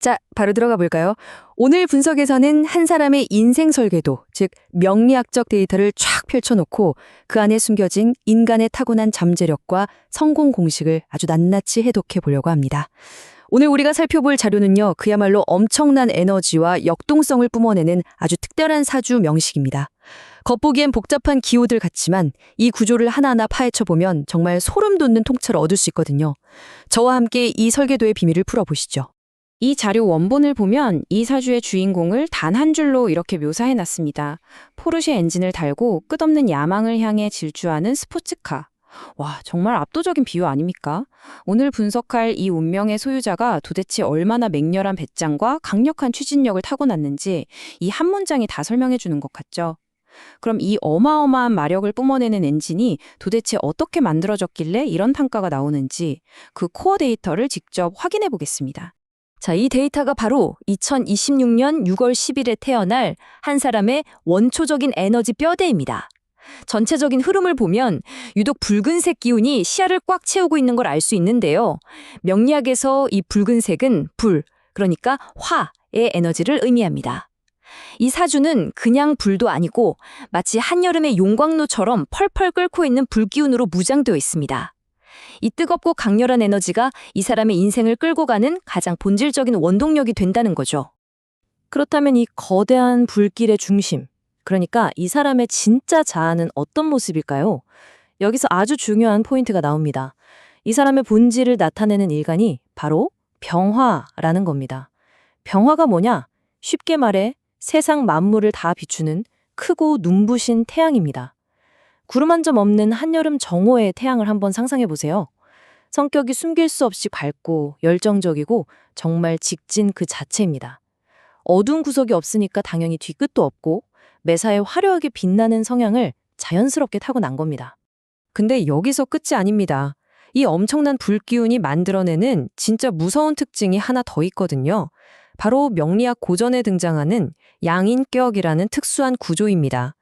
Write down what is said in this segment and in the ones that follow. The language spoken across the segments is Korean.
자, 바로 들어가 볼까요? 오늘 분석에서는 한 사람의 인생 설계도, 즉 명리학적 데이터를 쫙 펼쳐놓고 그 안에 숨겨진 인간의 타고난 잠재력과 성공 공식을 아주 낱낱이 해독해 보려고 합니다. 오늘 우리가 살펴볼 자료는요, 그야말로 엄청난 에너지와 역동성을 뿜어내는 아주 특별한 사주 명식입니다. 겉보기엔 복잡한 기호들 같지만 이 구조를 하나하나 파헤쳐보면 정말 소름 돋는 통찰을 얻을 수 있거든요. 저와 함께 이 설계도의 비밀을 풀어보시죠. 이 자료 원본을 보면 이 사주의 주인공을 단 한 줄로 이렇게 묘사해놨습니다. 포르쉐 엔진을 달고 끝없는 야망을 향해 질주하는 스포츠카. 와, 정말 압도적인 비유 아닙니까? 오늘 분석할 이 운명의 소유자가 도대체 얼마나 맹렬한 배짱과 강력한 추진력을 타고났는지 이 한 문장이 다 설명해주는 것 같죠? 그럼 이 어마어마한 마력을 뿜어내는 엔진이 도대체 어떻게 만들어졌길래 이런 단가가 나오는지 그 코어 데이터를 직접 확인해 보겠습니다. 자, 이 데이터가 바로 2026년 6월 10일에 태어날 한 사람의 원초적인 에너지 뼈대입니다. 전체적인 흐름을 보면 유독 붉은색 기운이 시야를 꽉 채우고 있는 걸 알 수 있는데요. 명리학에서 이 붉은색은 불, 그러니까 화의 에너지를 의미합니다. 이 사주는 그냥 불도 아니고 마치 한여름의 용광로처럼 펄펄 끓고 있는 불기운으로 무장되어 있습니다. 이 뜨겁고 강렬한 에너지가 이 사람의 인생을 끌고 가는 가장 본질적인 원동력이 된다는 거죠. 그렇다면 이 거대한 불길의 중심, 그러니까 이 사람의 진짜 자아는 어떤 모습일까요? 여기서 아주 중요한 포인트가 나옵니다. 이 사람의 본질을 나타내는 일간이 바로 병화라는 겁니다. 병화가 뭐냐? 쉽게 말해 세상 만물을 다 비추는 크고 눈부신 태양입니다. 구름 한 점 없는 한여름 정오의 태양을 한번 상상해 보세요. 성격이 숨길 수 없이 밝고 열정적이고 정말 직진 그 자체입니다. 어두운 구석이 없으니까 당연히 뒤끝도 없고 매사에 화려하게 빛나는 성향을 자연스럽게 타고난 겁니다. 근데 여기서 끝이 아닙니다. 이 엄청난 불기운이 만들어내는 진짜 무서운 특징이 하나 더 있거든요. 바로 명리학 고전에 등장하는 양인격이라는 특수한 구조입니다.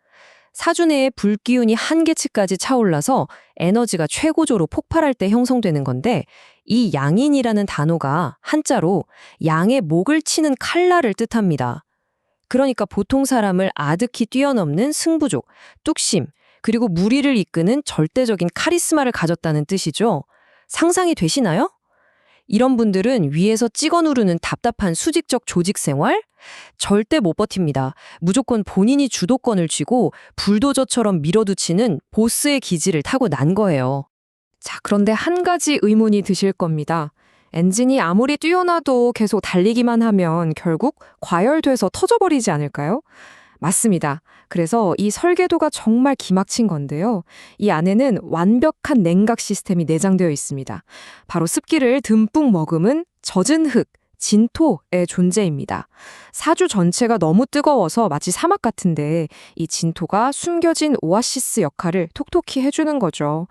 사주 내에 불기운이 한계치까지 차올라서 에너지가 최고조로 폭발할 때 형성되는 건데 이 양인이라는 단어가 한자로 양의 목을 치는 칼날을 뜻합니다. 그러니까 보통 사람을 아득히 뛰어넘는 승부욕, 뚝심, 그리고 무리를 이끄는 절대적인 카리스마를 가졌다는 뜻이죠. 상상이 되시나요? 이런 분들은 위에서 찍어 누르는 답답한 수직적 조직 생활? 절대 못 버팁니다. 무조건 본인이 주도권을 쥐고 불도저처럼 밀어붙이는 보스의 기질을 타고 난 거예요. 자, 그런데 한 가지 의문이 드실 겁니다. 엔진이 아무리 뛰어나도 계속 달리기만 하면 결국 과열돼서 터져버리지 않을까요? 맞습니다. 그래서 이 설계도가 정말 기막힌 건데요. 이 안에는 완벽한 냉각 시스템이 내장되어 있습니다. 바로 습기를 듬뿍 머금은 젖은 흙, 진토의 존재입니다. 사주 전체가 너무 뜨거워서 마치 사막 같은데 이 진토가 숨겨진 오아시스 역할을 톡톡히 해주는 거죠.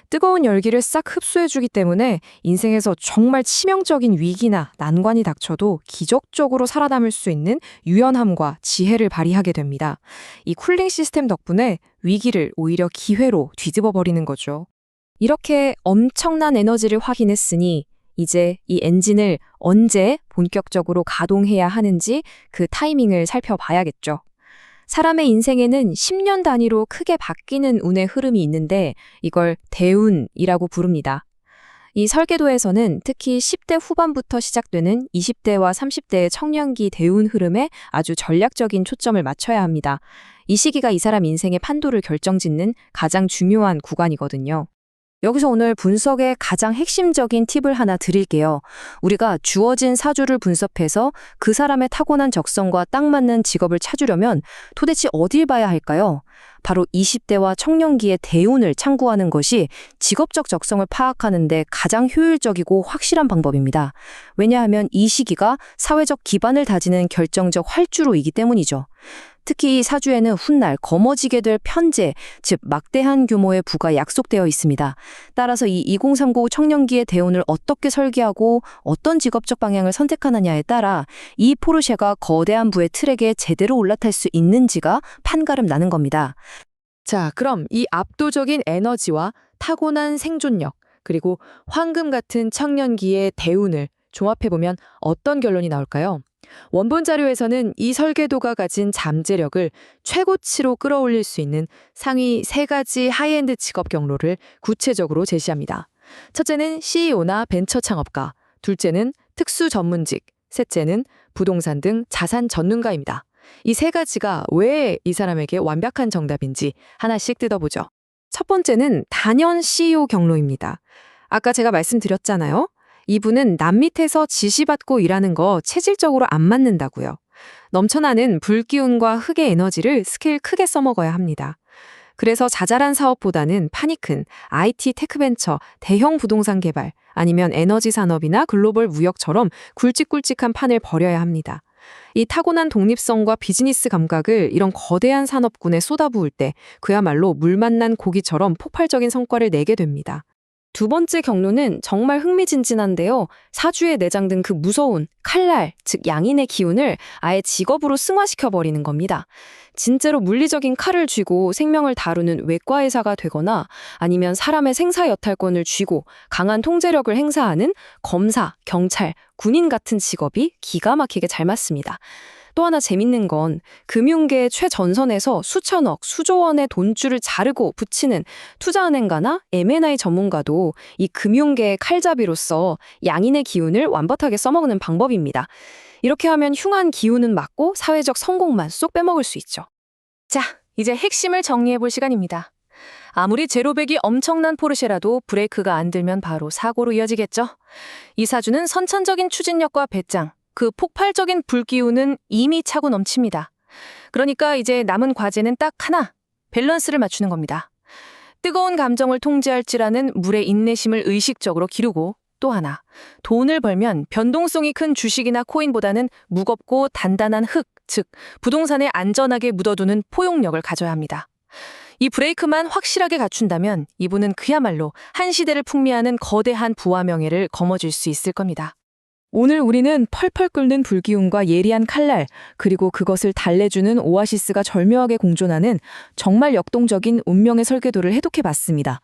뜨거운 열기를 싹 흡수해주기 때문에 인생에서 정말 치명적인 위기나 난관이 닥쳐도 기적적으로 살아남을 수 있는 유연함과 지혜를 발휘하게 됩니다. 이 쿨링 시스템 덕분에 위기를 오히려 기회로 뒤집어 버리는 거죠. 이렇게 엄청난 에너지를 확인했으니 이제 이 엔진을 언제 본격적으로 가동해야 하는지 그 타이밍을 살펴봐야겠죠. 사람의 인생에는 10년 단위로 크게 바뀌는 운의 흐름이 있는데 이걸 대운이라고 부릅니다. 이 설계도에서는 특히 10대 후반부터 시작되는 20대와 30대의 청년기 대운 흐름에 아주 전략적인 초점을 맞춰야 합니다. 이 시기가 이 사람 인생의 판도를 결정짓는 가장 중요한 구간이거든요. 여기서 오늘 분석의 가장 핵심적인 팁을 하나 드릴게요. 우리가 주어진 사주를 분석해서 그 사람의 타고난 적성과 딱 맞는 직업을 찾으려면 도대체 어딜 봐야 할까요? 바로 20대와 청년기의 대운을 참고하는 것이 직업적 적성을 파악하는 데 가장 효율적이고 확실한 방법입니다. 왜냐하면 이 시기가 사회적 기반을 다지는 결정적 활주로이기 때문이죠. 특히 이 사주에는 훗날 거머쥐게 될 편재, 즉 막대한 규모의 부가 약속되어 있습니다. 따라서 이 2039 청년기의 대운을 어떻게 설계하고 어떤 직업적 방향을 선택하느냐에 따라 이 포르쉐가 거대한 부의 트랙에 제대로 올라탈 수 있는지가 판가름 나는 겁니다. 자, 그럼 이 압도적인 에너지와 타고난 생존력, 그리고 황금 같은 청년기의 대운을 종합해보면 어떤 결론이 나올까요? 원본 자료에서는 이 설계도가 가진 잠재력을 최고치로 끌어올릴 수 있는 상위 3가지 하이엔드 직업 경로를 구체적으로 제시합니다. 첫째는 CEO나 벤처 창업가, 둘째는 특수 전문직, 셋째는 부동산 등 자산 전문가입니다. 이 3가지가 왜 이 사람에게 완벽한 정답인지 하나씩 뜯어보죠. 첫 번째는 단연 CEO 경로입니다. 아까 제가 말씀드렸잖아요. 이분은 남 밑에서 지시받고 일하는 거 체질적으로 안 맞는다고요. 넘쳐나는 불기운과 흑의 에너지를 스케일 크게 써먹어야 합니다. 그래서 자잘한 사업보다는 판이 큰 IT 테크벤처, 대형 부동산 개발, 아니면 에너지 산업이나 글로벌 무역처럼 굵직굵직한 판을 벌여야 합니다. 이 타고난 독립성과 비즈니스 감각을 이런 거대한 산업군에 쏟아부을 때 그야말로 물 만난 고기처럼 폭발적인 성과를 내게 됩니다. 두 번째 경로는 정말 흥미진진한데요. 사주에 내장된 그 무서운 칼날, 즉 양인의 기운을 아예 직업으로 승화시켜버리는 겁니다. 진짜로 물리적인 칼을 쥐고 생명을 다루는 외과의사가 되거나 아니면 사람의 생사 여탈권을 쥐고 강한 통제력을 행사하는 검사, 경찰, 군인 같은 직업이 기가 막히게 잘 맞습니다. 또 하나 재밌는 건 금융계의 최전선에서 수천억, 수조 원의 돈줄을 자르고 붙이는 투자은행가나 M&A 전문가도 이 금융계의 칼잡이로서 양인의 기운을 완벽하게 써먹는 방법입니다. 이렇게 하면 흉한 기운은 막고 사회적 성공만 쏙 빼먹을 수 있죠. 자, 이제 핵심을 정리해볼 시간입니다. 아무리 제로백이 엄청난 포르쉐라도 브레이크가 안 들면 바로 사고로 이어지겠죠. 이 사주는 선천적인 추진력과 배짱, 그 폭발적인 불기운은 이미 차고 넘칩니다. 그러니까 이제 남은 과제는 딱 하나, 밸런스를 맞추는 겁니다. 뜨거운 감정을 통제할 줄 아는 물의 인내심을 의식적으로 기르고 또 하나, 돈을 벌면 변동성이 큰 주식이나 코인보다는 무겁고 단단한 흙, 즉 부동산에 안전하게 묻어두는 포용력을 가져야 합니다. 이 브레이크만 확실하게 갖춘다면 이분은 그야말로 한 시대를 풍미하는 거대한 부와 명예를 거머쥘 수 있을 겁니다. 오늘 우리는 펄펄 끓는 불기운과 예리한 칼날, 그리고 그것을 달래주는 오아시스가 절묘하게 공존하는 정말 역동적인 운명의 설계도를 해독해봤습니다.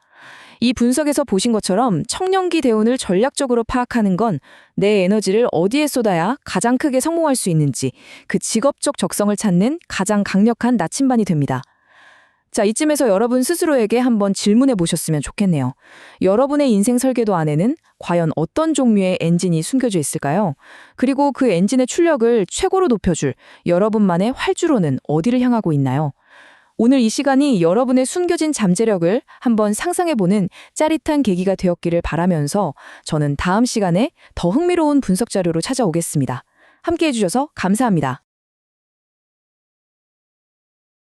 이 분석에서 보신 것처럼 청년기 대운을 전략적으로 파악하는 건 내 에너지를 어디에 쏟아야 가장 크게 성공할 수 있는지 그 직업적 적성을 찾는 가장 강력한 나침반이 됩니다. 자, 이쯤에서 여러분 스스로에게 한번 질문해 보셨으면 좋겠네요. 여러분의 인생 설계도 안에는 과연 어떤 종류의 엔진이 숨겨져 있을까요? 그리고 그 엔진의 출력을 최고로 높여줄 여러분만의 활주로는 어디를 향하고 있나요? 오늘 이 시간이 여러분의 숨겨진 잠재력을 한번 상상해보는 짜릿한 계기가 되었기를 바라면서 저는 다음 시간에 더 흥미로운 분석 자료로 찾아오겠습니다. 함께 해주셔서 감사합니다.